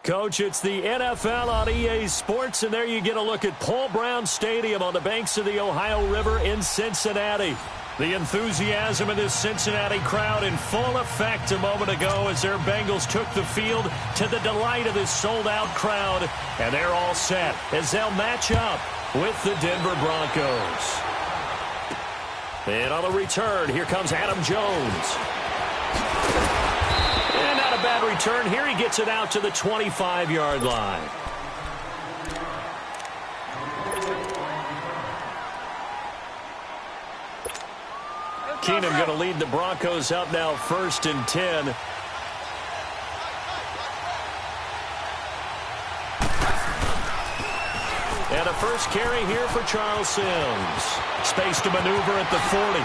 Coach, it's the NFL on EA Sports, and there you get a look at Paul Brown Stadium on the banks of the Ohio River in Cincinnati. The enthusiasm in this Cincinnati crowd in full effect a moment ago as their Bengals took the field to the delight of this sold-out crowd. And they're all set as they'll match up with the Denver Broncos. And on the return, here comes Adam Jones. And not a bad return. Here he gets it out to the 25-yard line. Keenum going to lead the Broncos up now 1st and 10. And a first carry here for Charles Sims. Space to maneuver at the 40.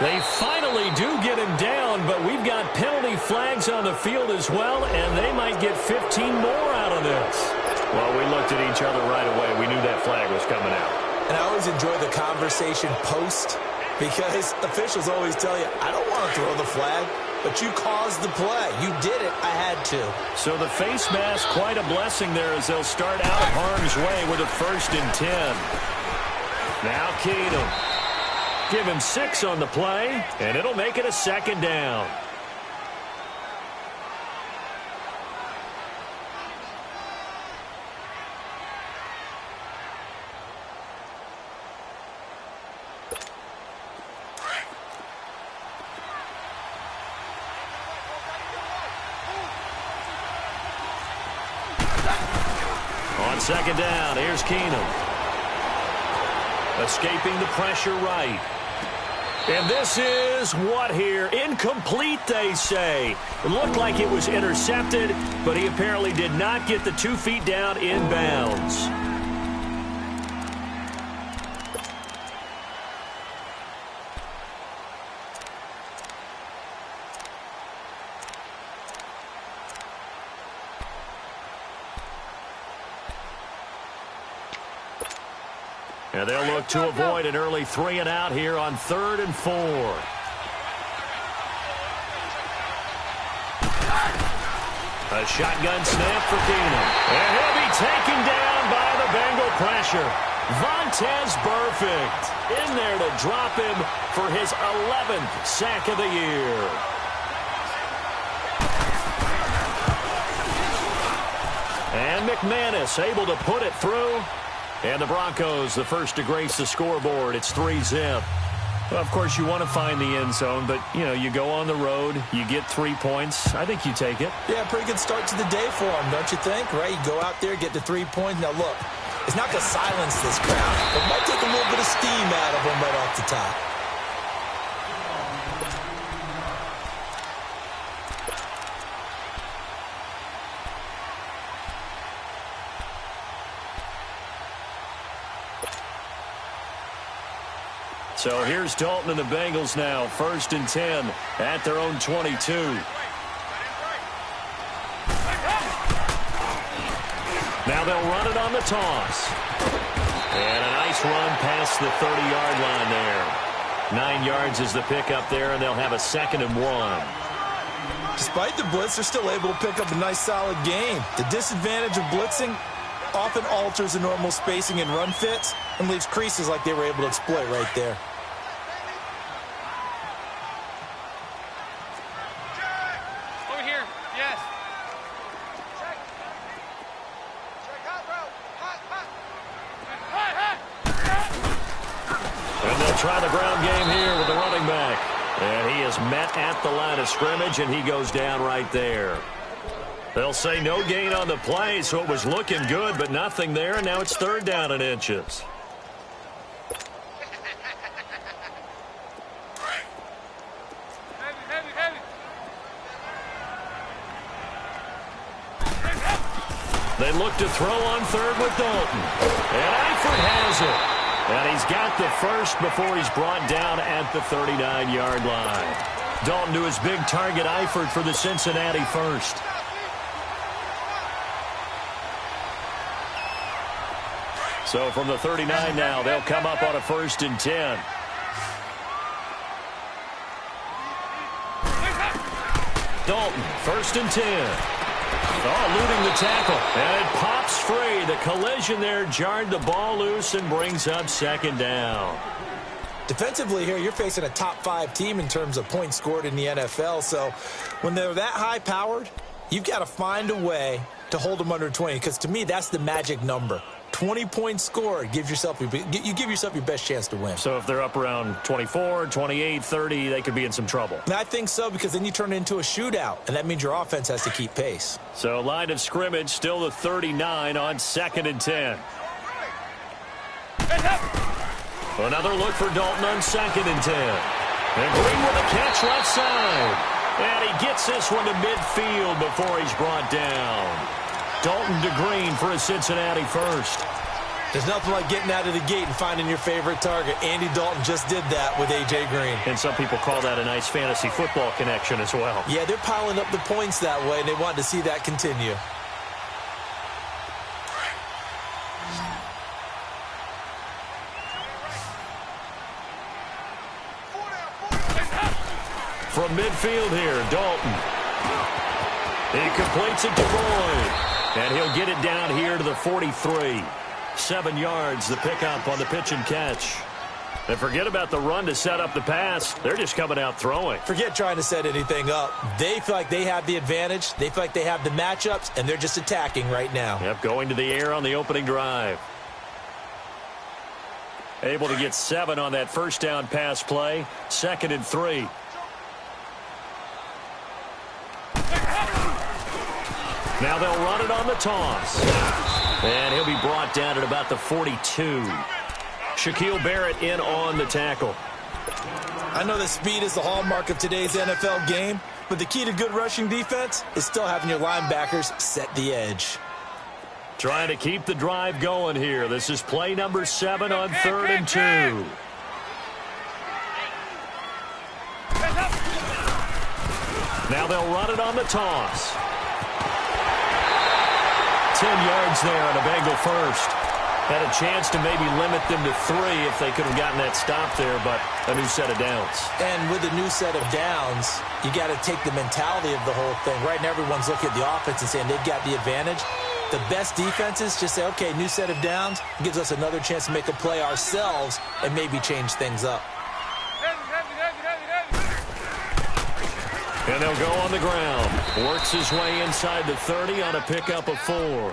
They finally do get him down, but we've got penalty flags on the field as well, and they might get 15 more out of this. Well, we looked at each other right away. We knew that flag was coming out. And I always enjoy the conversation post, because officials always tell you, I don't want to throw the flag, but you caused the play. You did it. I had to. So the face mask, quite a blessing there as they'll start out of harm's way with a 1st and 10. Now Keenum. Give him 6 on the play, and it'll make it a 2nd down. On 2nd down, here's Keenum. Escaping the pressure right. And this is what here? Incomplete, they say. It looked like it was intercepted, but he apparently did not get the 2 feet down in bounds. And they'll look to avoid an early 3 and out here on 3rd and 4. A shotgun snap for Keenum. And he'll be taken down by the Bengal pressure. Vontaze Burfict in there to drop him for his 11th sack of the year. And McManus able to put it through. And the Broncos, the first to grace the scoreboard. It's 3-zip. Well, of course, you want to find the end zone, but, you know, you go on the road, you get 3 points. I think you take it. Yeah, pretty good start to the day for them, don't you think? Right? You go out there, get the 3 points. Now, look, it's not going to silence this crowd. It might take a little bit of steam out of them right off the top. So here's Dalton and the Bengals now, 1st and 10 at their own 22. Now they'll run it on the toss. And a nice run past the 30-yard line there. 9 yards is the pickup there, and they'll have a 2nd and 1. Despite the blitz, they're still able to pick up a nice solid gain. The disadvantage of blitzing often alters the normal spacing and run fits and leaves creases like they were able to exploit right there. Over here, yes. And they'll try the ground game here with the running back. And he is met at the line of scrimmage, and he goes down right there. They'll say no gain on the play, so it was looking good, but nothing there, and now it's 3rd down and inches. They look to throw on 3rd with Dalton. And Eifert has it. And he's got the first before he's brought down at the 39-yard line. Dalton to his big target, Eifert, for the Cincinnati first. So from the 39 now, they'll come up on a 1st and 10. Dalton, 1st and 10. Oh, eluding the tackle. And it pops free. The collision there jarred the ball loose and brings up second down. Defensively here, you're facing a top-5 team in terms of points scored in the NFL. So when they're that high-powered, you've got to find a way to hold them under 20. Because to me, that's the magic number. 20 points scored, you give yourself your best chance to win. So if they're up around 24, 28, 30, they could be in some trouble. And I think so, because then you turn it into a shootout, and that means your offense has to keep pace. So line of scrimmage still the 39 on 2nd and 10. Another look for Dalton on 2nd and 10. And Green with a catch left side. And he gets this one to midfield before he's brought down. Dalton to Green for a Cincinnati first. There's nothing like getting out of the gate and finding your favorite target. Andy Dalton just did that with A.J. Green. And some people call that a nice fantasy football connection as well. Yeah, they're piling up the points that way, and they want to see that continue. From midfield here, Dalton. He completes it to Boyd. And he'll get it down here to the 43. 7 yards, the pickup on the pitch and catch. And forget about the run to set up the pass. They're just coming out throwing. Forget trying to set anything up. They feel like they have the advantage. They feel like they have the matchups, and they're just attacking right now. Yep, going to the air on the opening drive. Able to get 7 on that first down pass play. 2nd and 3. Now they'll run it on the toss. And he'll be brought down at about the 42. Shaquille Barrett in on the tackle. I know that speed is the hallmark of today's NFL game, but the key to good rushing defense is still having your linebackers set the edge. Trying to keep the drive going here. This is play number 7 on 3rd and 2. Now they'll run it on the toss. 10 yards there on a Bengal first. Had a chance to maybe limit them to 3 if they could have gotten that stop there, but a new set of downs. And with a new set of downs, you got to take the mentality of the whole thing. Right now, everyone's looking at the offense and saying they've got the advantage. The best defenses just say, okay, new set of downs gives us another chance to make a play ourselves and maybe change things up. And they'll go on the ground. Works his way inside the 30 on a pickup of 4.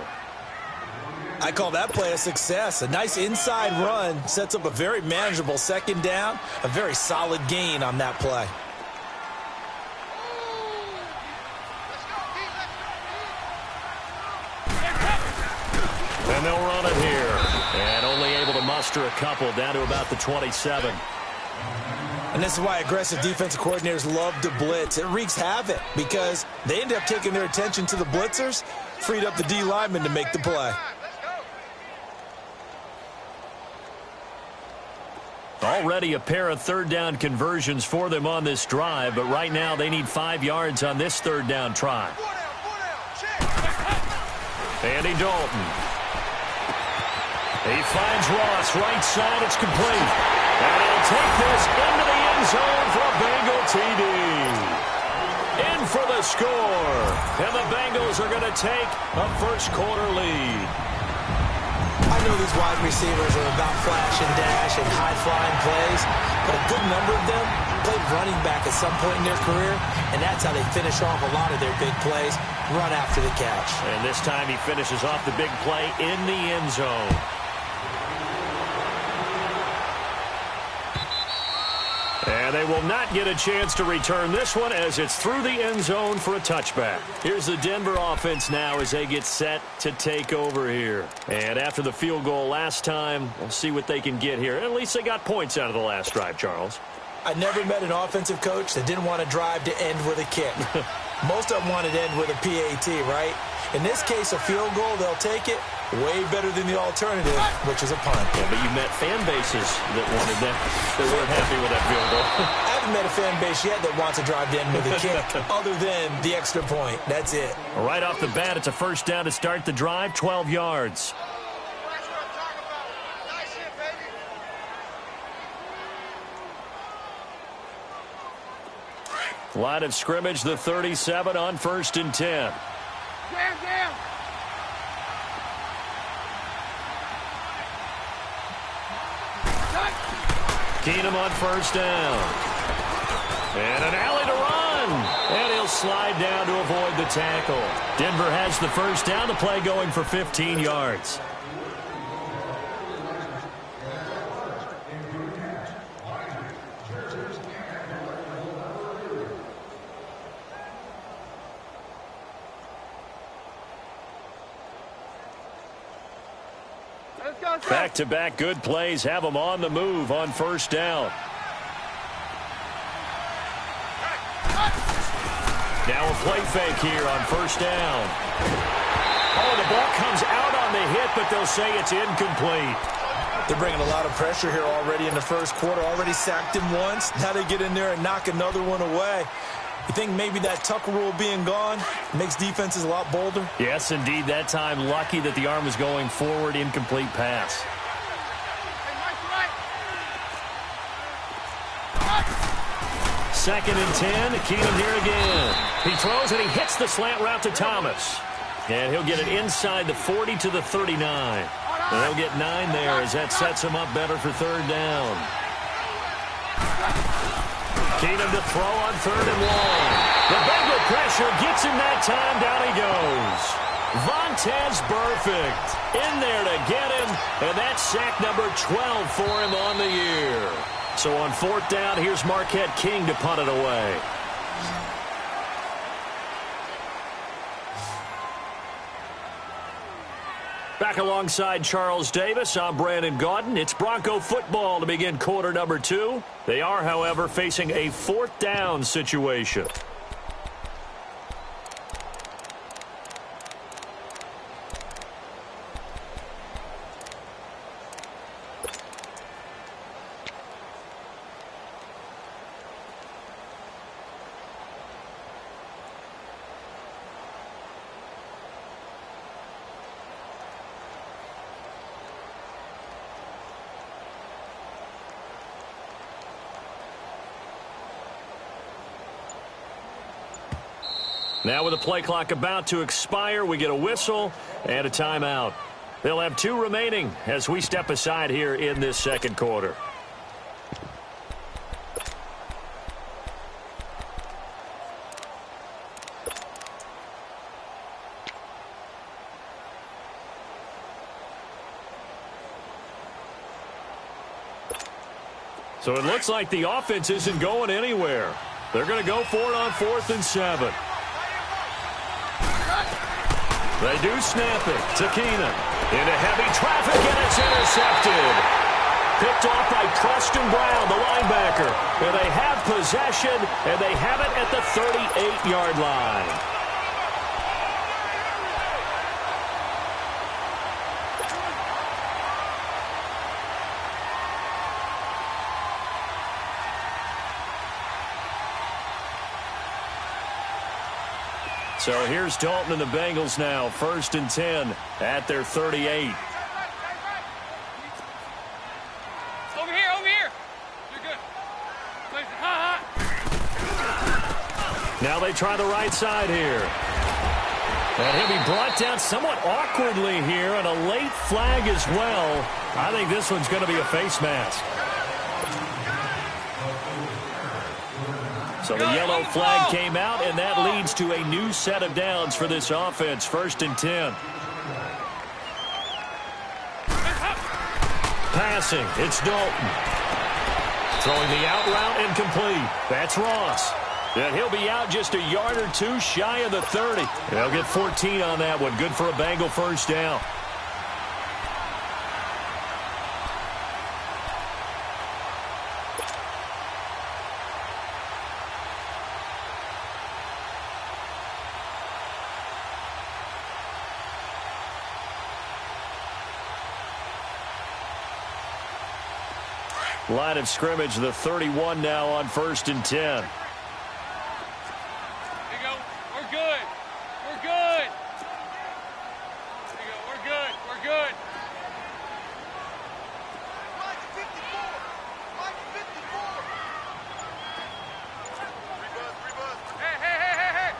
I call that play a success. A nice inside run sets up a very manageable 2nd down. A very solid gain on that play. And they'll run it here. And only able to muster a couple down to about the 27. And this is why aggressive defensive coordinators love to blitz. It wreaks havoc because they end up taking their attention to the blitzers, freed up the D lineman to make the play. Already a pair of 3rd down conversions for them on this drive, but right now they need 5 yards on this 3rd down try. Andy Dalton. He finds Ross, right side, it's complete. And he'll take this into the end zone for a Bengal TD. In for the score. And the Bengals are going to take a first-quarter lead. I know these wide receivers are about flash and dash and high-flying plays, but a good number of them played running back at some point in their career, and that's how they finish off a lot of their big plays, run after the catch. And this time he finishes off the big play in the end zone. And they will not get a chance to return this one as it's through the end zone for a touchback. Here's the Denver offense now as they get set to take over here. And after the field goal last time, we'll see what they can get here. At least they got points out of the last drive, Charles. I never met an offensive coach that didn't want a drive to end with a kick. Most of them wanted to end with a PAT, right? In this case, a field goal, they'll take it. Way better than the alternative, which is a punt. Yeah, but you met fan bases that wanted that. They weren't happy with that field goal. I haven't met a fan base yet that wants to drive to end with a kick other than the extra point. That's it. Right off the bat, it's a first down to start the drive, 12 yards. Line of scrimmage, the 37 on 1st and 10. Keenum on first down. And an alley to run. And he'll slide down to avoid the tackle. Denver has the first down, the play going for 15 yards. Back-to-back good plays have them on the move on first down. Now a play fake here on first down. Oh, the ball comes out on the hit, but they'll say it's incomplete. They're bringing a lot of pressure here already in the first quarter. Already sacked him once. Now they get in there and knock another one away. You think maybe that Tucker rule being gone makes defenses a lot bolder? Yes, indeed. That time, lucky that the arm was going forward, incomplete pass. Second and 10. Keenum here again. He throws and he hits the slant route to Thomas. And he'll get it inside the 40 to the 39. And they'll get 9 there as that sets him up better for third down. Keenum to throw on third and long. The Bengal pressure gets him that time. Down he goes. Vontaze Burfict in there to get him. And that's sack number 12 for him on the year. So on fourth down, here's Marquette King to punt it away. Back alongside Charles Davis, I'm Brandon Gaudin. It's Bronco football to begin quarter number 2. They are, however, facing a fourth down situation. Now with the play clock about to expire, we get a whistle and a timeout. They'll have 2 remaining as we step aside here in this second quarter. So it looks like the offense isn't going anywhere. They're going to go for it on 4th and 7. They do snap it to Keenum. Into heavy traffic, and it's intercepted. Picked off by Preston Brown, the linebacker. And they have possession, and they have it at the 38-yard line. So here's Dalton and the Bengals now, 1st and 10 at their 38. Over here. You're good. Now they try the right side here. And he'll be brought down somewhat awkwardly here, and a late flag as well. I think this one's going to be a face mask. So the yellow flag came out, and that leads to a new set of downs for this offense. 1st and 10. Passing, it's Dalton. Throwing the out route incomplete. That's Ross. And he'll be out just a yard or 2 shy of the 30. They'll get 14 on that one. Good for a Bengal first down. Line of scrimmage, the 31 now on 1st and 10. Here you go. We're good. We're good. Here you go. We're good. We're good. Line 54. Line 54. Hey.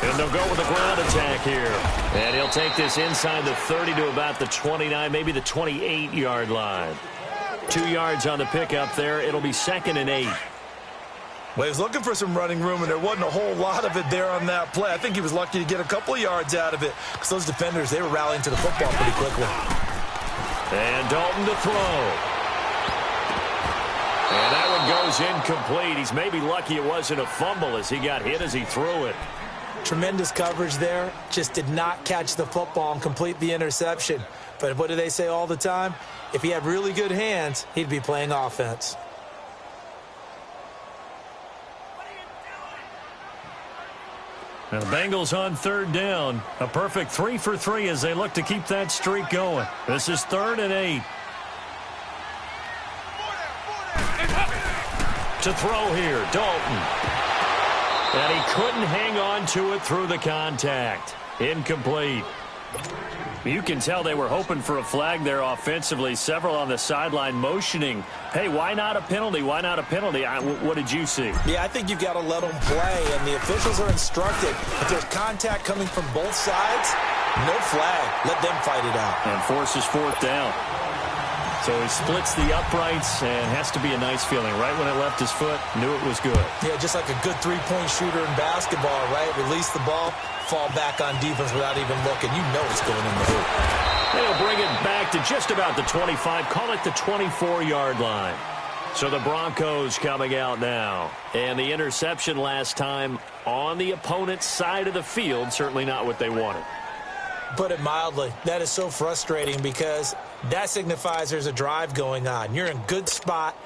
In the They'll go with the ground attack here. And he'll take this inside the 30 to about the 29, maybe the 28-yard line. 2 yards on the pickup there. It'll be 2nd and 8. Well, he was looking for some running room, and there wasn't a whole lot of it there on that play. I think he was lucky to get a couple of yards out of it because those defenders, they were rallying to the football pretty quickly. And Dalton to throw. And that one goes incomplete. He's maybe lucky it wasn't a fumble as he got hit as he threw it. Tremendous coverage there. Just did not catch the football and complete the interception. But what do they say all the time? If he had really good hands, he'd be playing offense. And the Bengals on 3rd down. A perfect 3 for 3 as they look to keep that streak going. This is 3rd and 8. To throw here, Dalton. And he couldn't hang on to it through the contact. Incomplete. You can tell they were hoping for a flag there offensively. Several on the sideline motioning, hey, why not a penalty? Why not a penalty? What did you see? Yeah, I think you've got to let them play, and the officials are instructed. If there's contact coming from both sides, no flag. Let them fight it out. And forces 4th down. So he splits the uprights and has to be a nice feeling. Right when it left his foot, knew it was good. Yeah, just like a good three-point shooter in basketball, right? Release the ball, fall back on defense without even looking. You know it's going in the hoop. And he'll bring it back to just about the 25. Call it the 24-yard line. So the Broncos coming out now. And the interception last time on the opponent's side of the field, certainly not what they wanted. Put it mildly, that is so frustrating because that signifies there's a drive going on. You're in a good spot,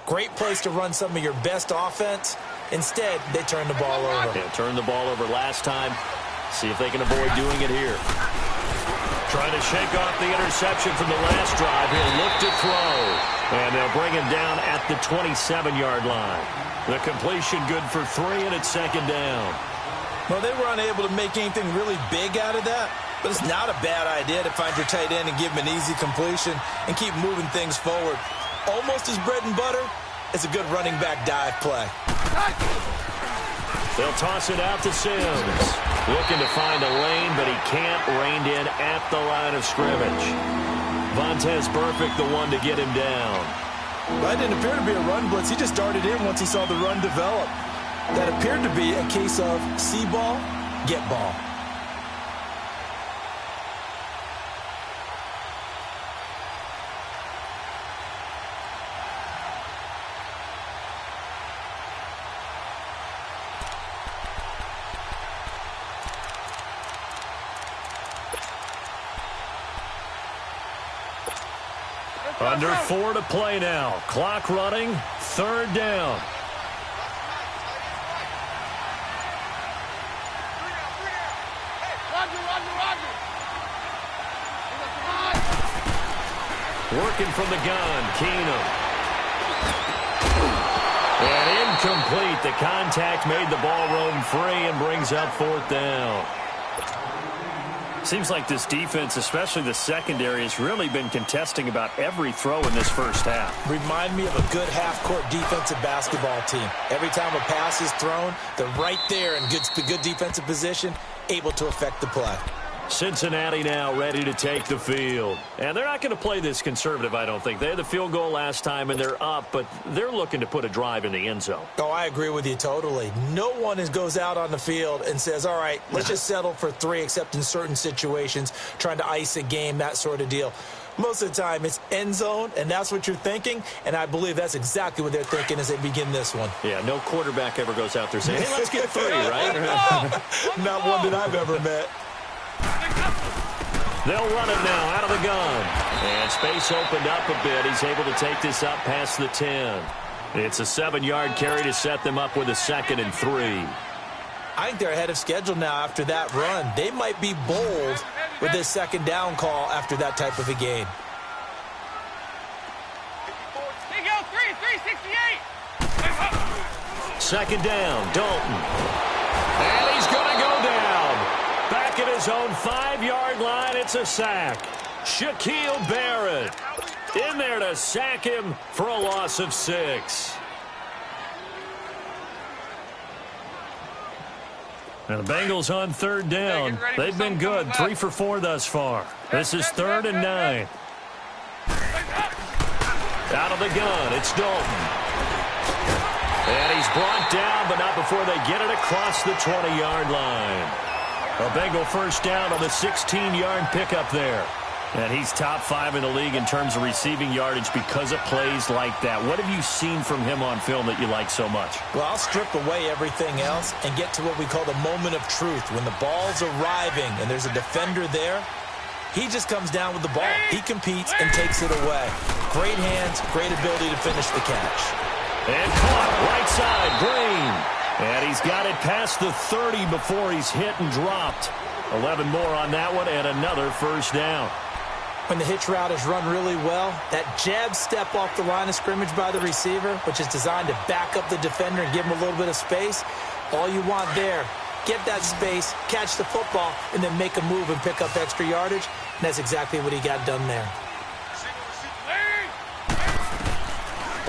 great place to run some of your best offense. Instead, they turn the ball over. Yeah, turned the ball over last time. See if they can avoid doing it here. Trying to shake off the interception from the last drive. He'll look to throw. And they'll bring him down at the 27-yard line. The completion good for 3, and it's 2nd down. Well, they were unable to make anything really big out of that. But it's not a bad idea to find your tight end and give him an easy completion and keep moving things forward. Almost as bread and butter as a good running back dive play. They'll toss it out to Sims. Looking to find a lane, but he can't. Reined in at the line of scrimmage. Vontez Burfict, the one to get him down. That didn't appear to be a run blitz. He just darted in once he saw the run develop. That appeared to be a case of see ball, get ball. Under 4 to play now. Clock running. 3rd down. Working from the gun. Keenum. And incomplete. The contact made the ball roam free and brings up 4th down. Seems like this defense, especially the secondary, has really been contesting about every throw in this first half. Remind me of a good half-court defensive basketball team. Every time a pass is thrown, they're right there in good defensive position, able to affect the play. Cincinnati now ready to take the field. And they're not going to play this conservative, I don't think. They had the field goal last time, and they're up, but they're looking to put a drive in the end zone. Oh, I agree with you totally. No one goes out on the field and says, all right, let's just settle for 3, except in certain situations, trying to ice a game, that sort of deal. Most of the time, it's end zone, and that's what you're thinking, and I believe that's exactly what they're thinking as they begin this one. Yeah, no quarterback ever goes out there saying, hey, let's get 3, right? Not one that I've ever met. They'll run it now out of the gun. And space opened up a bit. He's able to take this up past the 10. It's a 7-yard carry to set them up with a 2nd and 3. I think they're ahead of schedule now after that run. They might be bold with this 2nd down call after that type of a game. They go 368. 2nd down, Dalton. And he's going to go down. Back at his own 5-yard line, it's a sack. Shaquille Barrett in there to sack him for a loss of 6. And the Bengals on third down. They've been good, 3 for 4 thus far. This is 3rd and 9. Out of the gun, it's Dalton. And he's brought down, but not before they get it across the 20-yard line. A Bengal first down on the 16-yard pickup there. And he's top 5 in the league in terms of receiving yardage because of plays like that. What have you seen from him on film that you like so much? Well, I'll strip away everything else and get to what we call the moment of truth. When the ball's arriving and there's a defender there, he just comes down with the ball. He competes and takes it away. Great hands, great ability to finish the catch. And caught right side, Green. And he's got it past the 30 before he's hit and dropped. 11 more on that one and another first down. When the hitch route is run really well, that jab step off the line of scrimmage by the receiver, which is designed to back up the defender and give him a little bit of space, all you want there, get that space, catch the football, and then make a move and pick up extra yardage. And that's exactly what he got done there.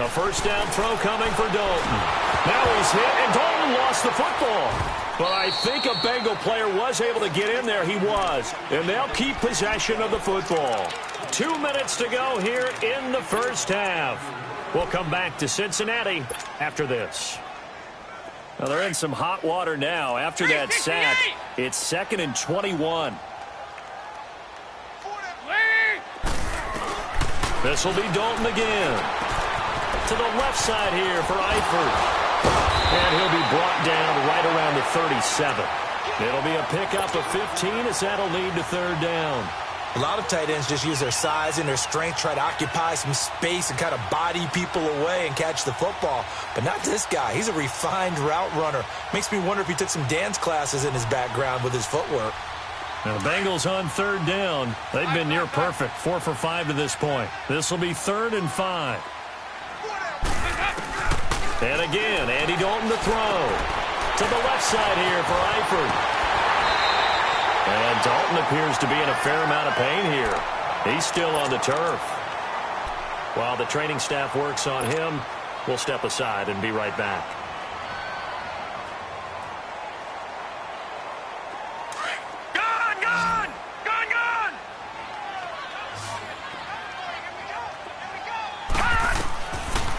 The first down throw coming for Dalton. Now he's hit, and Dalton lost the football. But I think a Bengal player was able to get in there. He was. And they'll keep possession of the football. 2 minutes to go here in the first half. We'll come back to Cincinnati after this. Now they're in some hot water now. After that sack, it's 2nd and 21. This will be Dalton again. To the left side here for Eifert. And he'll be brought down right around the 37. It'll be a pickup of 15 as that'll lead to 3rd down. A lot of tight ends just use their size and their strength, try to occupy some space and kind of body people away and catch the football. But not this guy. He's a refined route runner. Makes me wonder if he took some dance classes in his background with his footwork. Now, the Bengals on 3rd down. They've been near perfect, 4 for 5 to this point. This will be 3rd and 5. And again, Andy Dalton to throw. To the left side here for Eifert. And Dalton appears to be in a fair amount of pain here. He's still on the turf. While the training staff works on him, we'll step aside and be right back.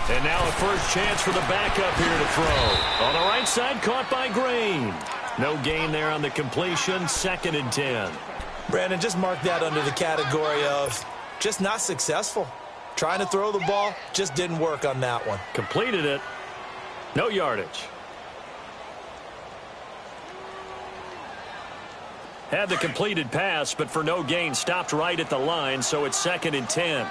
And now a first chance for the backup here to throw. On the right side, caught by Green. No gain there on the completion, 2nd and 10. Brandon, just mark that under the category of just not successful. Trying to throw the ball, just didn't work on that one. Completed it. No yardage. Had the completed pass, but for no gain, stopped right at the line, so it's 2nd and 10.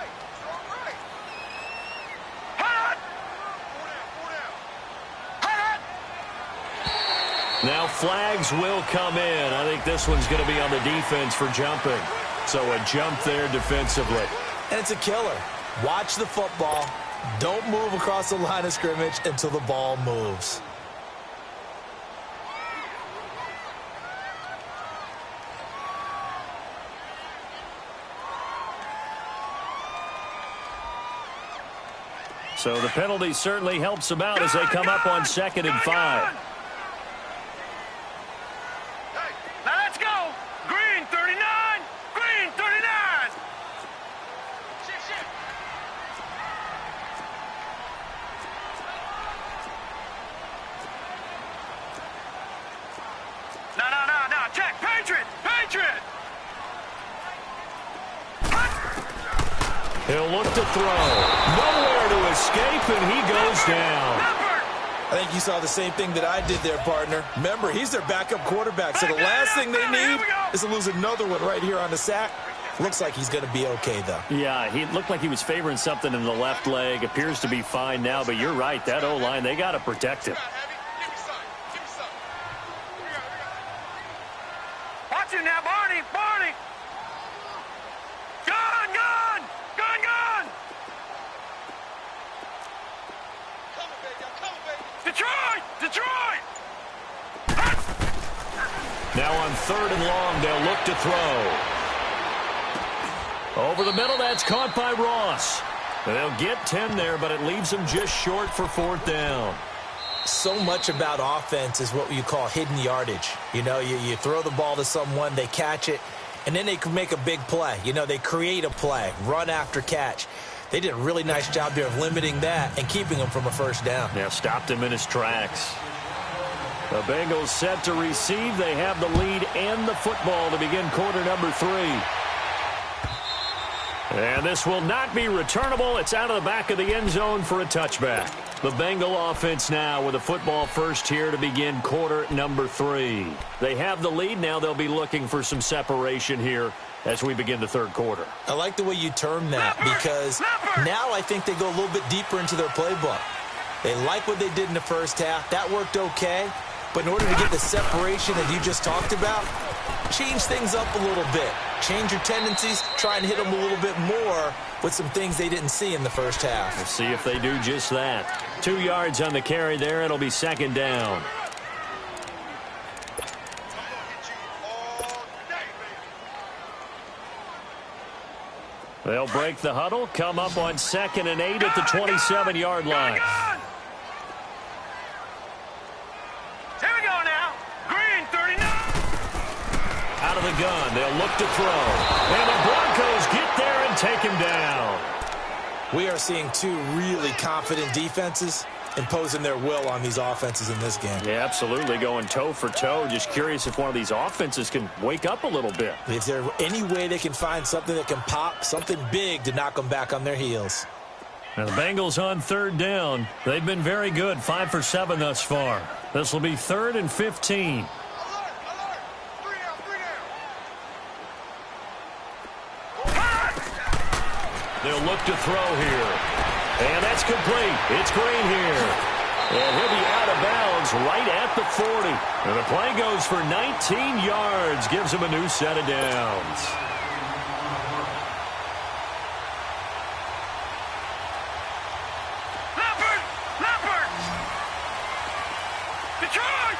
Now flags will come in. I think this one's going to be on the defense for jumping. So a jump there defensively. And it's a killer. Watch the football. Don't move across the line of scrimmage until the ball moves. So the penalty certainly helps them out as they come up on 2nd and 5. He'll look to throw. Nowhere to escape, and he goes down. I think you saw the same thing that I did there, partner. Remember, he's their backup quarterback, so the last thing they need is to lose another one right here on the sack. Looks like he's going to be okay, though. Yeah, he looked like he was favoring something in the left leg. Appears to be fine now, but you're right. That O-line, they got to protect him. Watch him now, Barney! Barney! Gun! Gun! Gun! Gun! Coming, baby! I'm coming, baby! Detroit! Detroit! Now on 3rd and long, they'll look to throw. Over the middle, that's caught by Ross. They'll get 10 there, but it leaves them just short for 4th down. So much about offense is what you call hidden yardage. You know, you throw the ball to someone, they catch it, and then they can make a big play. You know, they create a play, run after catch. They did a really nice job there of limiting that and keeping him from a first down. Yeah, stopped him in his tracks. The Bengals set to receive. They have the lead and the football to begin quarter number 3. And this will not be returnable. It's out of the back of the end zone for a touchback. The Bengal offense now with a football first here to begin quarter number 3. They have the lead. Now they'll be looking for some separation here as we begin the third quarter. I like the way you term that because now I think they go a little bit deeper into their playbook. They like what they did in the first half. That worked okay. But in order to get the separation that you just talked about, change things up a little bit. Change your tendencies. Try and hit them a little bit more with some things they didn't see in the first half. We'll see if they do just that. 2 yards on the carry there. It'll be second down. They'll break the huddle, come up on 2nd and 8 at the 27-yard line. Here we go now. Green, 39. Out of the gun, they'll look to throw. And the Broncos get there and take him down. We are seeing 2 really confident defenses imposing their will on these offenses in this game. Yeah, absolutely, going toe for toe. Just curious if one of these offenses can wake up a little bit. If there's any way they can find something that can pop, something big to knock them back on their heels. Now the Bengals on 3rd down. They've been very good, 5 for 7 thus far. This will be 3rd and 15. They'll look to throw here. And that's complete. It's Green here. And he'll be out of bounds right at the 40. And the play goes for 19 yards. Gives him a new set of downs. Leopard! Detroit!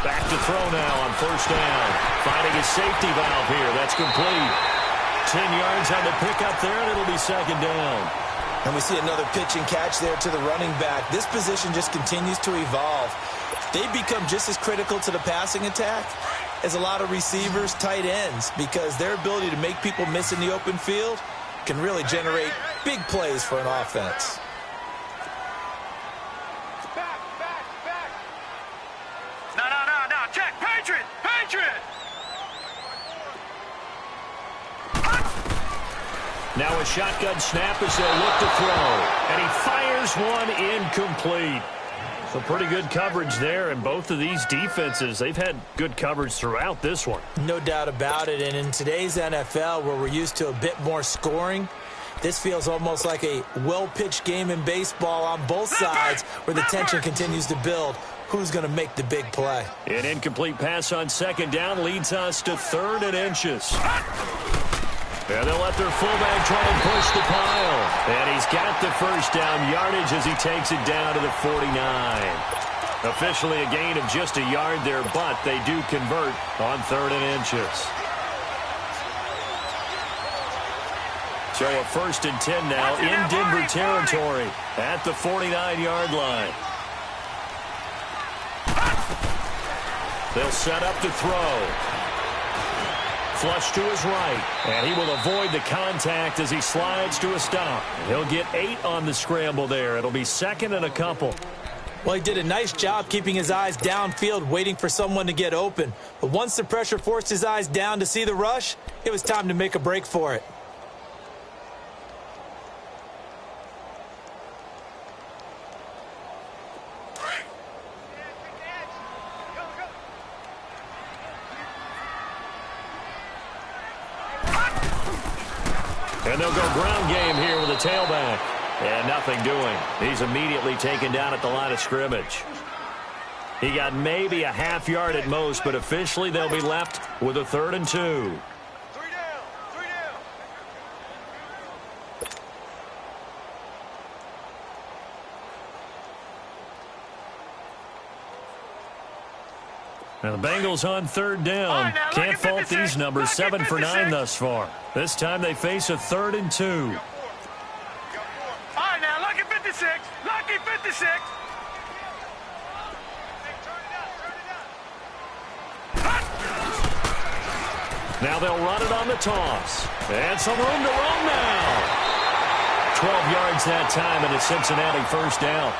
Back to throw now on 1st down. Finding his safety valve here. That's complete. 10 yards on the pickup there, and it'll be 2nd down. And we see another pitch and catch there to the running back. This position just continues to evolve. They become just as critical to the passing attack as a lot of receivers, tight ends, because their ability to make people miss in the open field can really generate big plays for an offense. No. Check. Patriot! Now a shotgun snap as they'll look to throw. And he fires one incomplete. So pretty good coverage there, and both of these defenses, they've had good coverage throughout this one. No doubt about it, and in today's NFL, where we're used to a bit more scoring, this feels almost like a well-pitched game in baseball on both sides where the tension continues to build. Who's going to make the big play? An incomplete pass on 2nd down leads us to 3rd and inches. And they'll let their fullback try and push the pile. And he's got the first down yardage as he takes it down to the 49. Officially a gain of just a yard there, but they do convert on 3rd and inches. So a 1st and 10 now in Denver territory at the 49-yard line. They'll set up to throw. Flush to his right, and he will avoid the contact as he slides to a stop. He'll get 8 on the scramble there. It'll be 2nd and a couple. Well, he did a nice job keeping his eyes downfield, waiting for someone to get open. But once the pressure forced his eyes down to see the rush, it was time to make a break for it. And they'll go ground game here with a tailback. And nothing doing. He's immediately taken down at the line of scrimmage. He got maybe a half yard at most, but officially they'll be left with a 3rd and 2. Now the Bengals on third down. Can't fault these numbers. 7 for 9 thus far. This time they face a 3rd and 2. All right, now, lucky 56. Lucky 56. Now they'll run it on the toss. And some room to roam now. 12 yards that time, and a Cincinnati first down.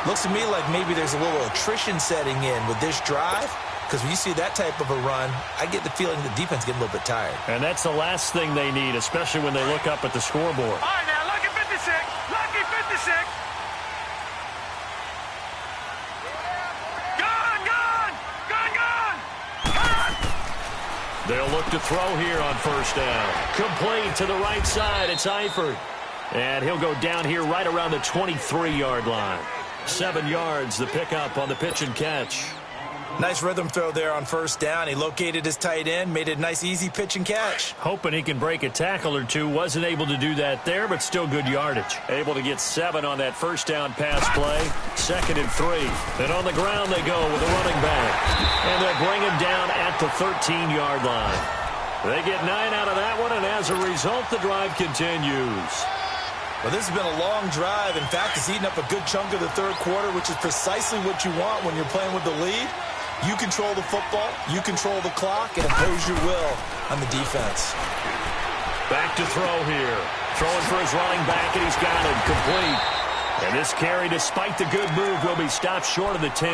Looks to me like maybe there's a little attrition setting in with this drive, because when you see that type of a run, I get the feeling the defense getting a little bit tired. And that's the last thing they need, especially when they look up at the scoreboard. All right, now, lucky 56. Lucky 56. Gone, gone. Gone, gone. Gone. They'll look to throw here on first down. Complete to the right side. It's Eifert. And he'll go down here right around the 23-yard line. 7 yards, the pickup on the pitch and catch. Nice rhythm throw there on first down. He located his tight end, made it a nice, easy pitch and catch. Hoping he can break a tackle or two. Wasn't able to do that there, but still good yardage. Able to get 7 on that first down pass play. 2nd and 3. And on the ground they go with a running back. And they'll bring him down at the 13-yard line. They get 9 out of that one, and as a result, the drive continues. Well, this has been a long drive. In fact, it's eaten up a good chunk of the third quarter, which is precisely what you want when you're playing with the lead. You control the football, you control the clock, and impose your will on the defense. Back to throw here. Throwing for his running back, and he's got it complete. And this carry, despite the good move, will be stopped short of the 10.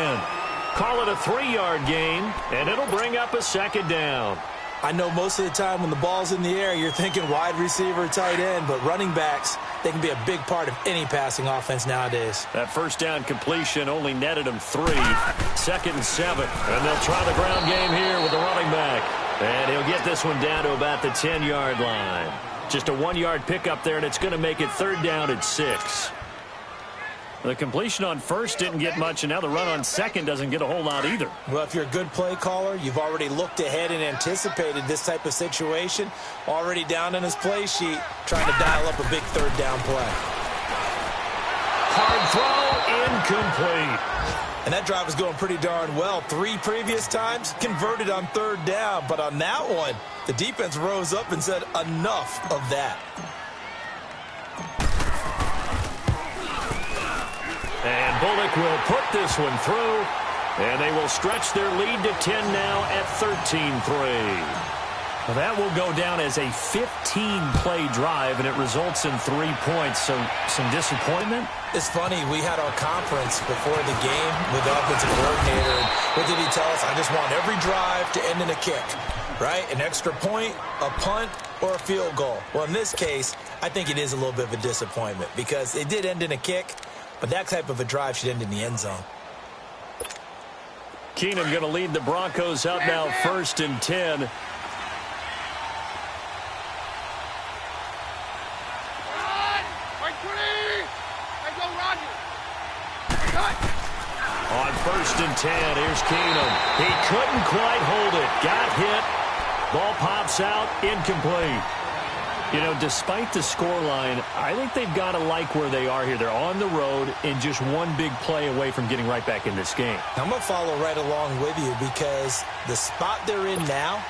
Call it a 3-yard gain, and it'll bring up a 2nd down. I know most of the time when the ball's in the air, you're thinking wide receiver, tight end, but running backs, they can be a big part of any passing offense nowadays. That first down completion only netted him 3. 2nd and 7. And they'll try the ground game here with the running back. And he'll get this one down to about the 10-yard line. Just a 1-yard pickup there, and it's going to make it 3rd down at 6. The completion on first didn't get much, and now the run on second doesn't get a whole lot either. Well, if you're a good play caller, you've already looked ahead and anticipated this type of situation. Already down in his play sheet, trying to dial up a big 3rd down play. Hard throw, incomplete. And that drive was going pretty darn well. 3 previous times, converted on 3rd down. But on that one, the defense rose up and said, enough of that. And Bullock will put this one through, and they will stretch their lead to 10 now at 13-3. Well, that will go down as a 15-play drive, and it results in 3 points. So some disappointment? It's funny, we had our conference before the game with the offensive coordinator. And what did he tell us? I just want every drive to end in a kick, right? An extra point, a punt, or a field goal. Well, in this case, I think it is a little bit of a disappointment because it did end in a kick, but that type of a drive should end in the end zone. Keenum going to lead the Broncos out now 1st and 10. On 1st and 10, here's Keenum. He couldn't quite hold it. Got hit. Ball pops out. Incomplete. You know, despite the scoreline, I think they've got to like where they are here. They're on the road and just one big play away from getting right back in this game. I'm going to follow right along with you because the spot they're in now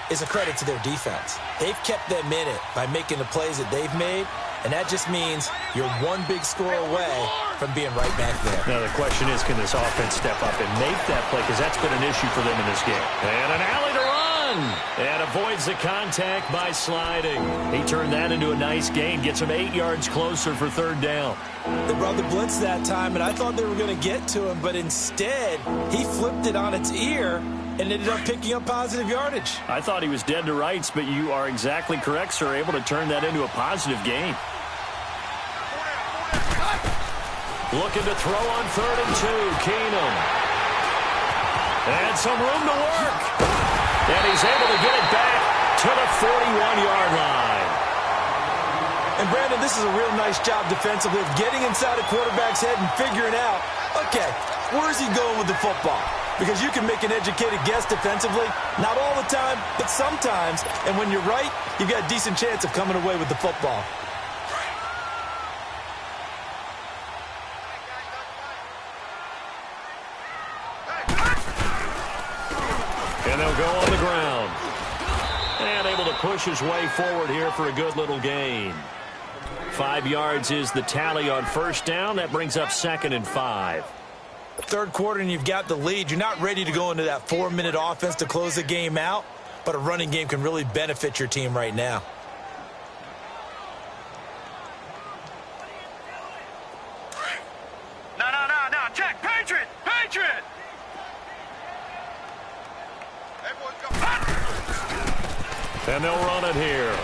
is a credit to their defense. They've kept them in it by making the plays that they've made, and that just means you're one big score away from being right back there. Now, the question is, can this offense step up and make that play? Because that's been an issue for them in this game. And an alley to run. And avoids the contact by sliding. He turned that into a nice gain. Gets him 8 yards closer for 3rd down. They brought the blitz that time, and I thought they were going to get to him, but instead, he flipped it on its ear and ended up picking up positive yardage. I thought he was dead to rights, but you are exactly correct, sir. Able to turn that into a positive gain. Looking to throw on 3rd and 2. Keenum. And some room to work. And he's able to get it back to the 41-yard line. And, Brandon, this is a real nice job defensively of getting inside a quarterback's head and figuring out, okay, where's he going with the football? Because you can make an educated guess defensively. Not all the time, but sometimes. And when you're right, you've got a decent chance of coming away with the football. And they'll go on the ground. And able to push his way forward here for a good little gain. 5 yards is the tally on first down. That brings up 2nd and 5. Third quarter and you've got the lead. You're not ready to go into that 4-minute offense to close the game out, but a running game can really benefit your team right now. No. Check. Patriot. And they'll run it here.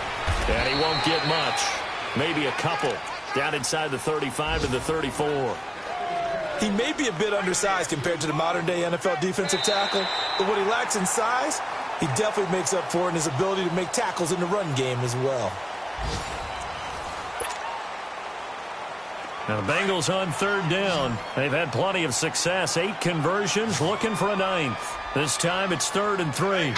And he won't get much. Maybe a couple. Down inside the 35 to the 34. He may be a bit undersized compared to the modern-day NFL defensive tackle, but what he lacks in size, he definitely makes up for in his ability to make tackles in the run game as well. Now the Bengals on third down. They've had plenty of success. 8 conversions, looking for a 9th. This time it's 3rd and 3.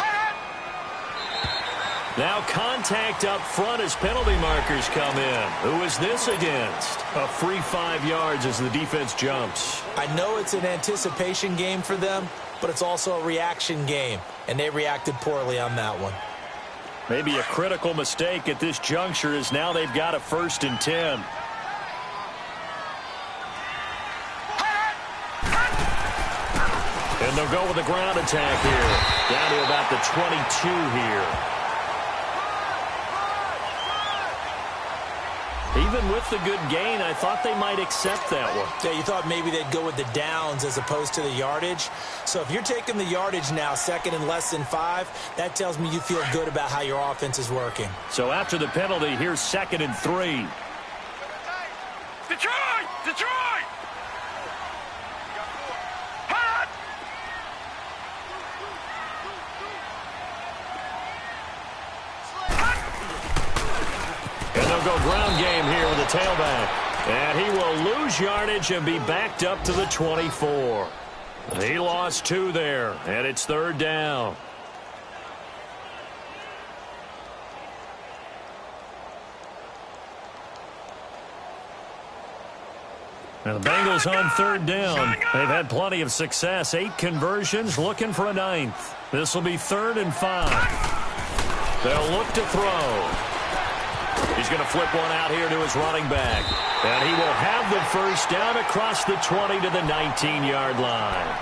Now contact up front as penalty markers come in. Who is this against? A free 5 yards as the defense jumps. I know it's an anticipation game for them, but it's also a reaction game, and they reacted poorly on that one. Maybe a critical mistake at this juncture is now they've got a 1st and 10. And they'll go with a ground attack here. Down to about the 22 here. Even with the good gain, I thought they might accept that one. Yeah, you thought maybe they'd go with the downs as opposed to the yardage. So if you're taking the yardage now, 2nd and less than 5, that tells me you feel good about how your offense is working. So after the penalty, here's 2nd and 3. Detroit! And they'll go ground game here with the tailback. And he will lose yardage and be backed up to the 24. He lost 2 there, and it's 3rd down. Now the Bengals on 3rd down. They've had plenty of success. 8 conversions, looking for a 9th. This will be 3rd and 5. They'll look to throw. He's going to flip one out here to his running back. And he will have the 1st down across the 20 to the 19-yard line.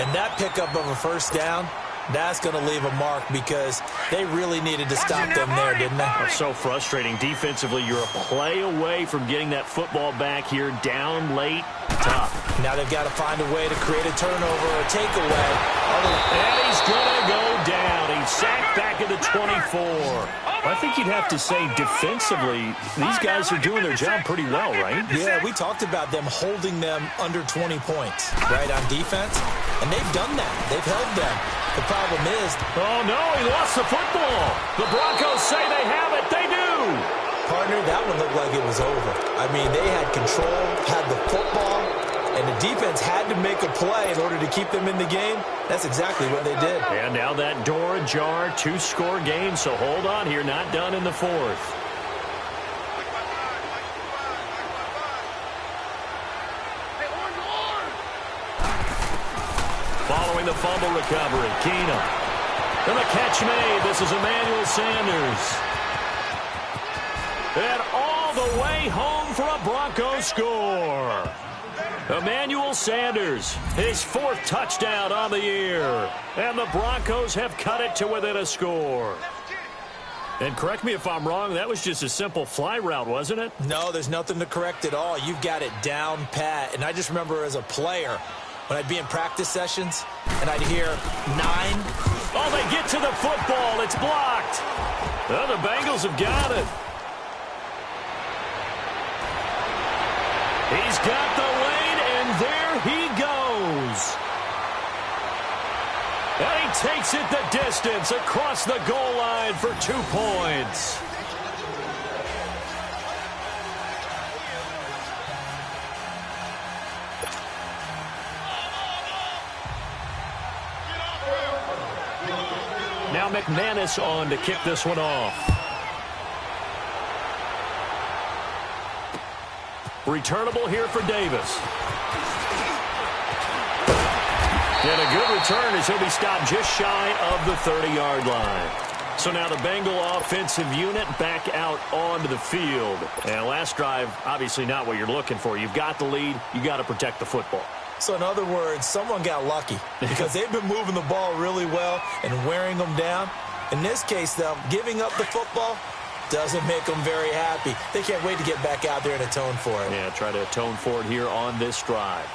And that pickup of a 1st down, that's going to leave a mark because they really needed to stop them there, didn't they? Oh, so frustrating. Defensively, you're a play away from getting that football back here down late. Tough. Now they've got to find a way to create a turnover or a takeaway. And he's going to go down. He's sacked back at the 24. I think you'd have to say defensively, these guys are doing their job pretty well, right? Yeah, we talked about them holding them under 20 points, right, on defense. And they've done that. They've held them. The problem is... Oh, no, he lost the football. The Broncos say they have it. They do. Partner, that one looked like it was over. I mean, they had control, had the football, and the defense had to make a play in order to keep them in the game. That's exactly what they did. And now that door ajar, 2-score game, so hold on here, not done in the 4th. Following the fumble recovery, Keenum. And the catch made. This is Emmanuel Sanders. And all the way home for a Broncos score. Emmanuel Sanders, his 4th touchdown on the year. And the Broncos have cut it to within a score. And correct me if I'm wrong, that was just a simple fly route, wasn't it? No, there's nothing to correct at all. You've got it down pat. And I just remember as a player, when I'd be in practice sessions, and I'd hear 9. Oh, they get to the football. It's blocked. Well, the Bengals have got it. He's got the lane, and there he goes. And he takes it the distance across the goal line for 2 points. Now McManus on to kick this one off. Returnable here for Davis. And a good return as he'll be stopped just shy of the 30-yard line. So now the Bengal offensive unit back out onto the field. And last drive, obviously not what you're looking for. You've got the lead. You got to protect the football. So in other words, someone got lucky because they've been moving the ball really well and wearing them down. In this case, though, giving up the football doesn't make them very happy. They can't wait to get back out there and atone for it. Yeah, try to atone for it here on this drive.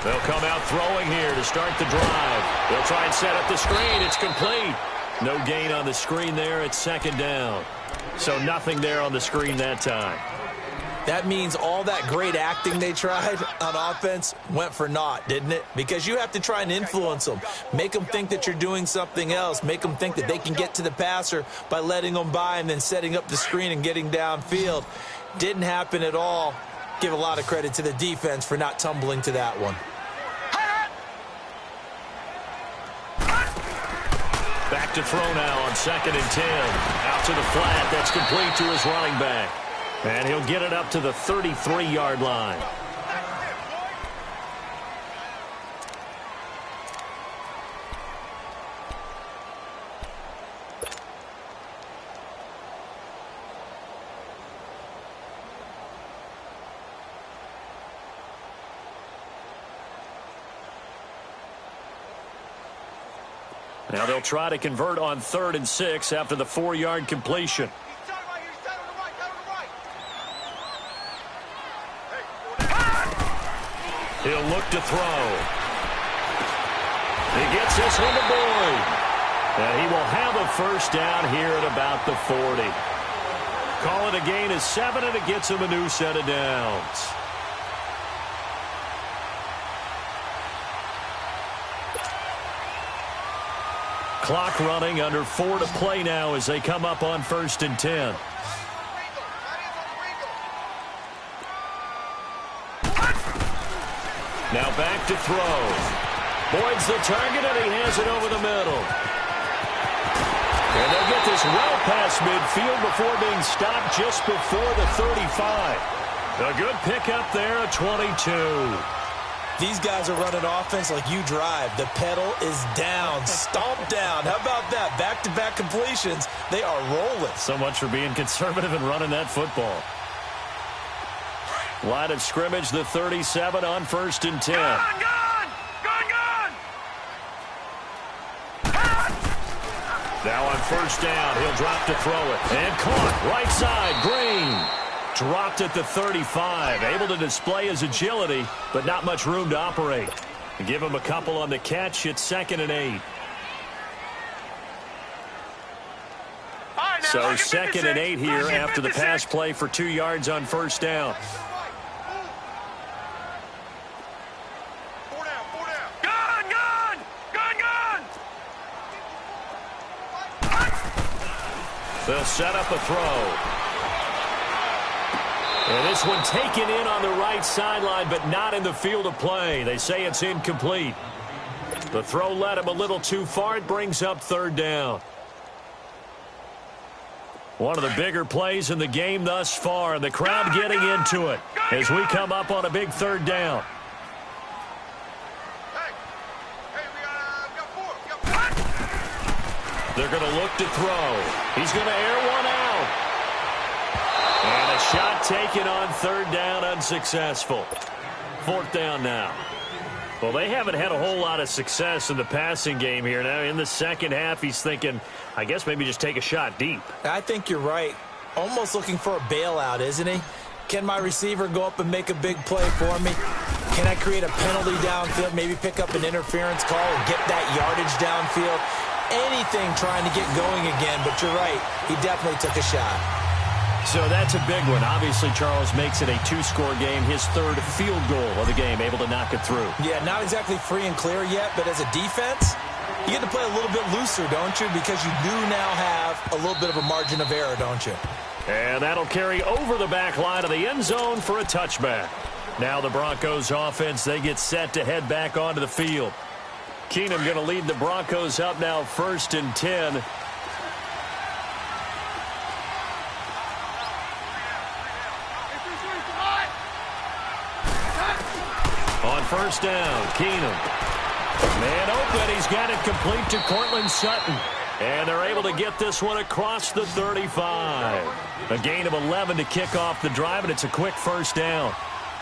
They'll come out throwing here to start the drive. They'll try and set up the screen. It's complete. No gain on the screen there. It's second down. So nothing there on the screen that time. That means all that great acting they tried on offense went for naught, didn't it? Because you have to try and influence them. Make them think that you're doing something else. Make them think that they can get to the passer by letting them by and then setting up the screen and getting downfield. Didn't happen at all. Give a lot of credit to the defense for not tumbling to that one. Back to throw now on 2nd and 10. Out to the flat. That's complete to his running back. And he'll get it up to the 33-yard line. Now they'll try to convert on 3rd and 6 after the 4-yard completion. He'll look to throw. He gets this one to Boyd. And he will have a first down here at about the 40. Call it a gain of 7, and it gets him a new set of downs. Clock running, under 4 to play now as they come up on 1st and 10. Now back to throw. Boyd's the target, and he has it over the middle. And they'll get this well past midfield before being stopped just before the 35. A good pickup there, a 22. These guys are running offense like you drive. The pedal is down, stomped down. How about that? Back-to-back completions. They are rolling. So much for being conservative and running that football. Line of scrimmage, the 37 on 1st and 10. Now on 1st down, he'll drop to throw it. And caught, right side, Green. Dropped at the 35, able to display his agility, but not much room to operate. Give him a couple on the catch. It's 2nd and 8. So 2nd and 8 here after the pass play for 2 yards on 1st down. They'll set up a throw. And this one taken in on the right sideline, but not in the field of play. They say it's incomplete. The throw led him a little too far. It brings up 3rd down. One of the bigger plays in the game thus far, and the crowd getting into it as we come up on a big 3rd down. They're going to look to throw. He's going to air one out. And a shot taken on 3rd down, unsuccessful. 4th down now. Well, they haven't had a whole lot of success in the passing game here. Now, in the second half, he's thinking, I guess maybe just take a shot deep. I think you're right. Almost looking for a bailout, isn't he? Can my receiver go up and make a big play for me? Can I create a penalty downfield, maybe pick up an interference call and get that yardage downfield? Anything trying to get going again, but you're right. He definitely took a shot. So that's a big one. Obviously, Charles makes it a 2-score game. His 3rd field goal of the game, able to knock it through. Yeah, not exactly free and clear yet, but as a defense, you get to play a little bit looser, don't you? Because you do now have a little bit of a margin of error, don't you? And that'll carry over the back line of the end zone for a touchback. Now the Broncos offense, they get set to head back onto the field. Keenum going to lead the Broncos up now 1st and 10. On first down, Keenum. Man open, he's got it complete to Cortland Sutton. And they're able to get this one across the 35. A gain of 11 to kick off the drive, and it's a quick first down.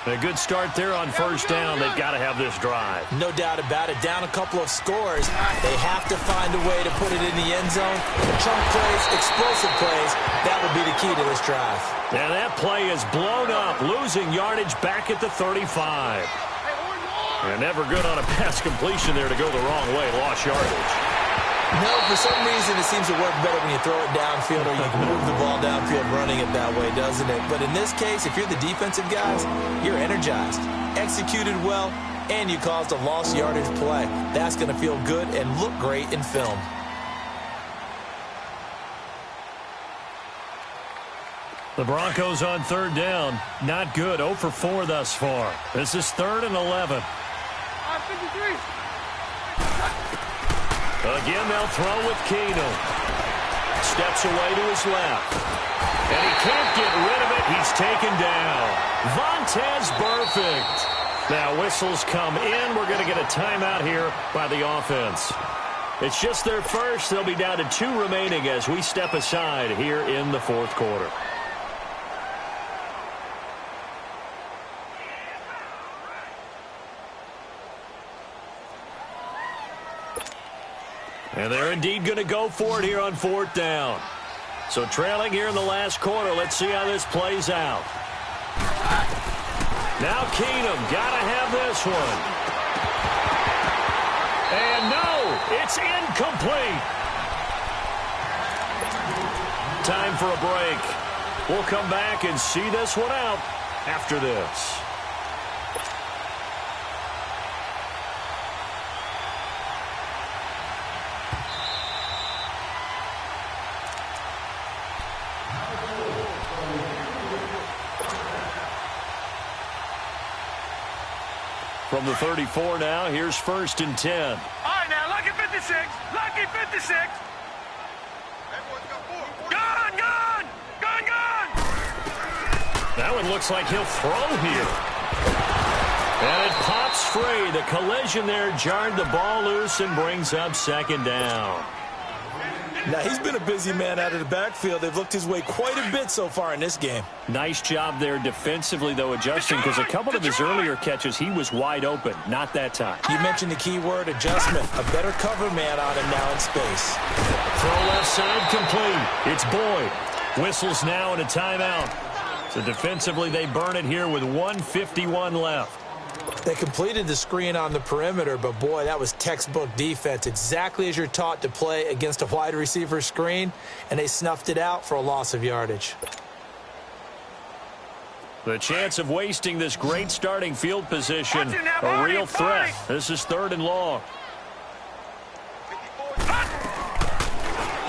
A good start there on first down. They've got to have this drive. No doubt about it. Down a couple of scores. They have to find a way to put it in the end zone. Chunk plays, explosive plays. That would be the key to this drive. And that play is blown up, losing yardage back at the 35. And never good on a pass completion there to go the wrong way. Lost yardage. No, for some reason it seems to work better when you throw it downfield or you can move the ball downfield running it that way, doesn't it? But in this case, if you're the defensive guys, you're energized, executed well, and you caused a lost yardage play. That's going to feel good and look great in film. The Broncos on third down. Not good. 0 for 4 thus far. This is 3rd and 11. 53. Again, they'll throw with Keenum. Steps away to his left. And he can't get rid of it. He's taken down. Vontaze Burfict. Now whistles come in. We're going to get a timeout here by the offense. It's just their first. They'll be down to 2 remaining as we step aside here in the 4th quarter. And they're indeed going to go for it here on 4th down. So trailing here in the last quarter. Let's see how this plays out. Now Keenum, got to have this one. And no, it's incomplete. Time for a break. We'll come back and see this one out after this. From the 34 now, here's 1st and 10. All right, now, lucky 56. Lucky 56. Gun, gun, gun, gun. That one looks like he'll throw here. And it pops free. The collision there jarred the ball loose and brings up 2nd down. Now, he's been a busy man out of the backfield. They've looked his way quite a bit so far in this game. Nice job there defensively, though, adjusting, because a couple of his earlier catches, he was wide open. Not that time. You mentioned the key word, adjustment. A better cover man on him now in space. Throw left side complete. It's Boyd. Whistles now and a timeout. So defensively, they burn it here with 1:51 left. They completed the screen on the perimeter, but boy, that was textbook defense. Exactly as you're taught to play against a wide receiver screen, and they snuffed it out for a loss of yardage. The chance of wasting this great starting field position, a real threat. This is 3rd and long.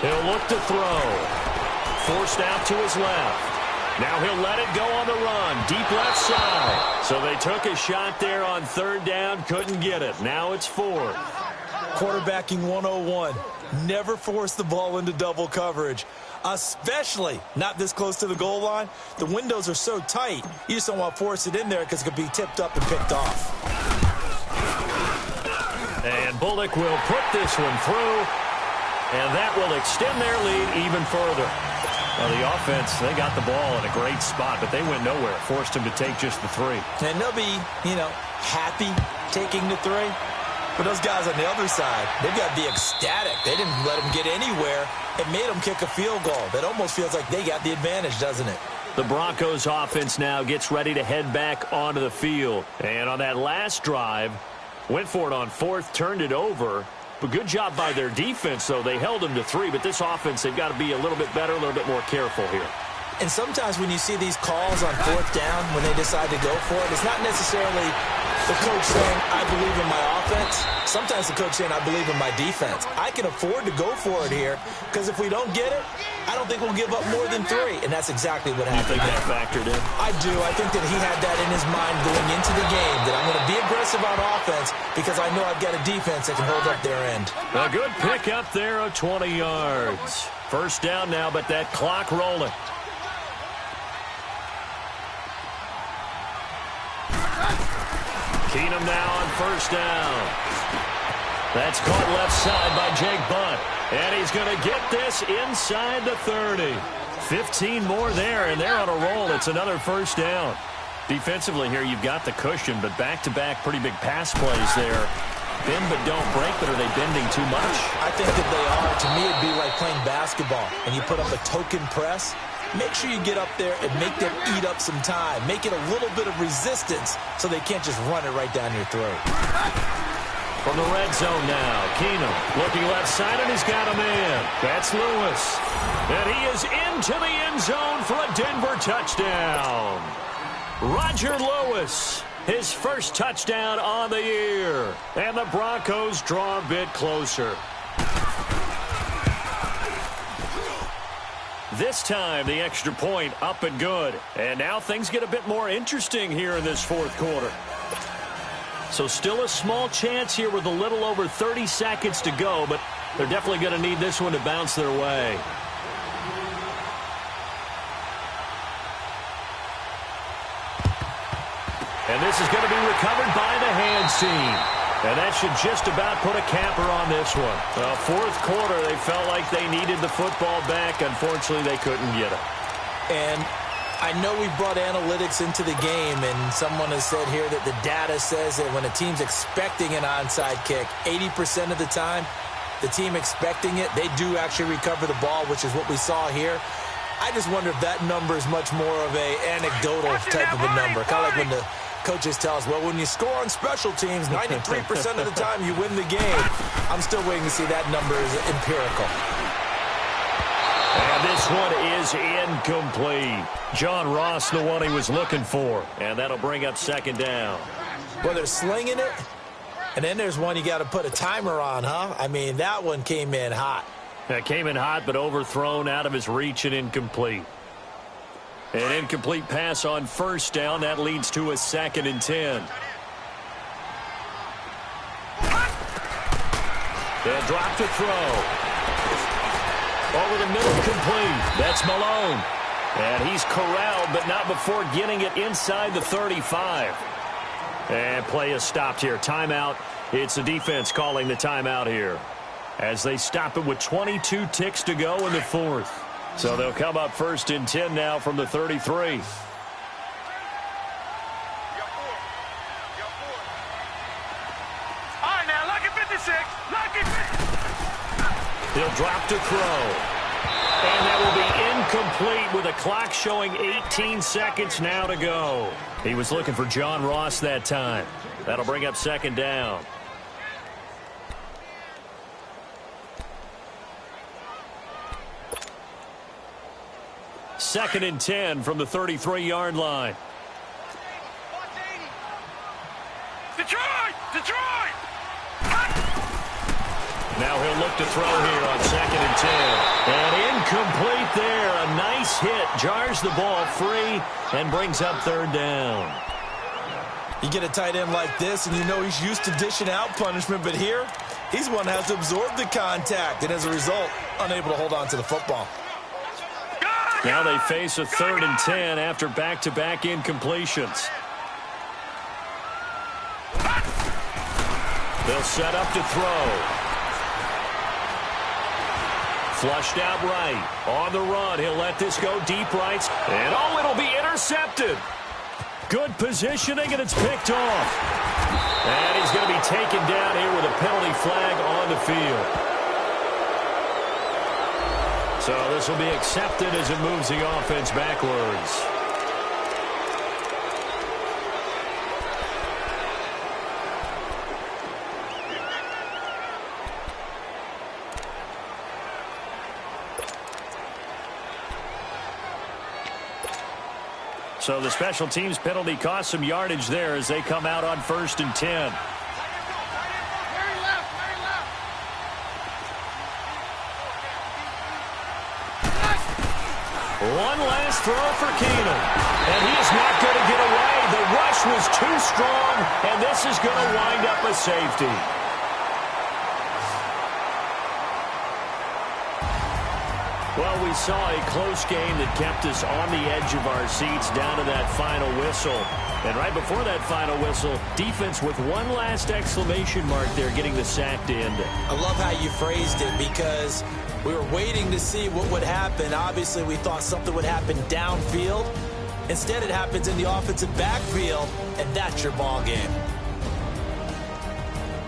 He'll look to throw. Forced out to his left. Now he'll let it go on the run. Deep left side. So they took a shot there on 3rd down. Couldn't get it. Now it's 4th. Quarterbacking 101. Never force the ball into double coverage. Especially not this close to the goal line. The windows are so tight. You just don't want to force it in there because it could be tipped up and picked off. And Bullock will put this one through. And that will extend their lead even further. Well, the offense, they got the ball in a great spot, but they went nowhere. Forced him to take just the 3. And they'll be, happy taking the 3. But those guys on the other side, they've got to be ecstatic. They didn't let him get anywhere. It made them kick a field goal. That almost feels like they got the advantage, doesn't it? The Broncos offense now gets ready to head back onto the field. And on that last drive, went for it on 4th, turned it over. But good job by their defense, though. They held them to 3, but this offense, they've got to be a little bit better, a little bit more careful here. And sometimes when you see these calls on 4th down, when they decide to go for it, it's not necessarily the coach saying, I believe in my offense. Sometimes the coach saying, I believe in my defense. I can afford to go for it here, because if we don't get it, I don't think we'll give up more than 3. And that's exactly what happened. You think that factored in? I do. I think that he had that in his mind going into the game, that I'm going to be aggressive on offense because I know I've got a defense that can hold up their end. A good pick up there of 20 yards. 1st down now, but that clock rolling. Keenum him now on first down. That's caught left side by Jake Butt. And he's going to get this inside the 30. 15 more there, and they're on a roll. It's another first down. Defensively here, you've got the cushion, but back-to-back pretty big pass plays there. Bend but don't break, but are they bending too much? I think that they are. To me, it'd be like playing basketball, and you put up a token press. Make sure you get up there and make them eat up some time. Make it a little bit of resistance so they can't just run it right down your throat. From the red zone now, Keenum looking left side, and he's got a man. That's Lewis. And he is into the end zone for a Denver touchdown. Roger Lewis, his first touchdown on the year. And the Broncos draw a bit closer. This time, the extra point up and good. And now things get a bit more interesting here in this fourth quarter. So still a small chance here with a little over 30 seconds to go, but they're definitely going to need this one to bounce their way. And this is going to be recovered by the hands team. And that should just about put a capper on this one. Fourth quarter, they felt like they needed the football back. Unfortunately, they couldn't get it. And I know we brought analytics into the game, and someone has said here that the data says that when a team's expecting an onside kick, 80% of the time, the team expecting it, they do actually recover the ball, which is what we saw here. I just wonder if that number is much more of a anecdotal type of a number. Kind of like when the coaches tell us, well, when you score on special teams, 93% of the time you win the game. I'm still waiting to see that number is empirical. And this one is incomplete. John Ross, the one he was looking for. And that'll bring up second down. Well, they're slinging it. And then there's one you got to put a timer on, huh? I mean, that one came in hot. That came in hot, but overthrown, out of his reach, and incomplete. An incomplete pass on first down. That leads to a 2nd and 10. They'll drop to throw. Over the middle, complete. That's Malone. And he's corralled, but not before getting it inside the 35. And play is stopped here. Timeout. It's the defense calling the timeout here, as they stop it with 22 ticks to go in the fourth. So they'll come up 1st and 10 now from the 33. All right, now, lucky 56. Lucky 56. He'll drop to throw. And that will be incomplete with a clock showing 18 seconds now to go. He was looking for John Ross that time. That'll bring up second down. Second and 10 from the 33-yard line. Detroit! Detroit! Now he'll look to throw here on 2nd and 10. And incomplete there. A nice hit. Jars the ball free and brings up 3rd down. You get a tight end like this, and you know he's used to dishing out punishment, but here, he's one that has to absorb the contact, and as a result, unable to hold on to the football. Now they face a 3rd and 10 after back-to-back incompletions. They'll set up to throw. Flushed out right. On the run, he'll let this go deep right. And oh, it'll be intercepted. Good positioning, and it's picked off. And he's going to be taken down here with a penalty flag on the field. So this will be accepted as it moves the offense backwards. So the special teams penalty cost some yardage there as they come out on 1st and 10. One last throw for Keenum. And he is not going to get away. The rush was too strong, and this is going to wind up a safety. Well, we saw a close game that kept us on the edge of our seats down to that final whistle. And right before that final whistle, defense with one last exclamation mark there getting the sack to end it. I love how you phrased it because we were waiting to see what would happen. Obviously, we thought something would happen downfield. Instead, it happens in the offensive backfield, and that's your ball game.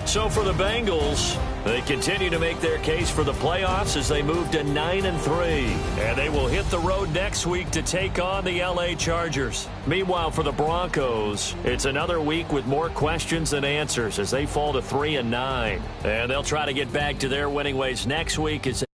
So for the Bengals, they continue to make their case for the playoffs as they move to 9-3. And they will hit the road next week to take on the L.A. Chargers. Meanwhile, for the Broncos, it's another week with more questions than answers as they fall to 3-9. And they'll try to get back to their winning ways next week as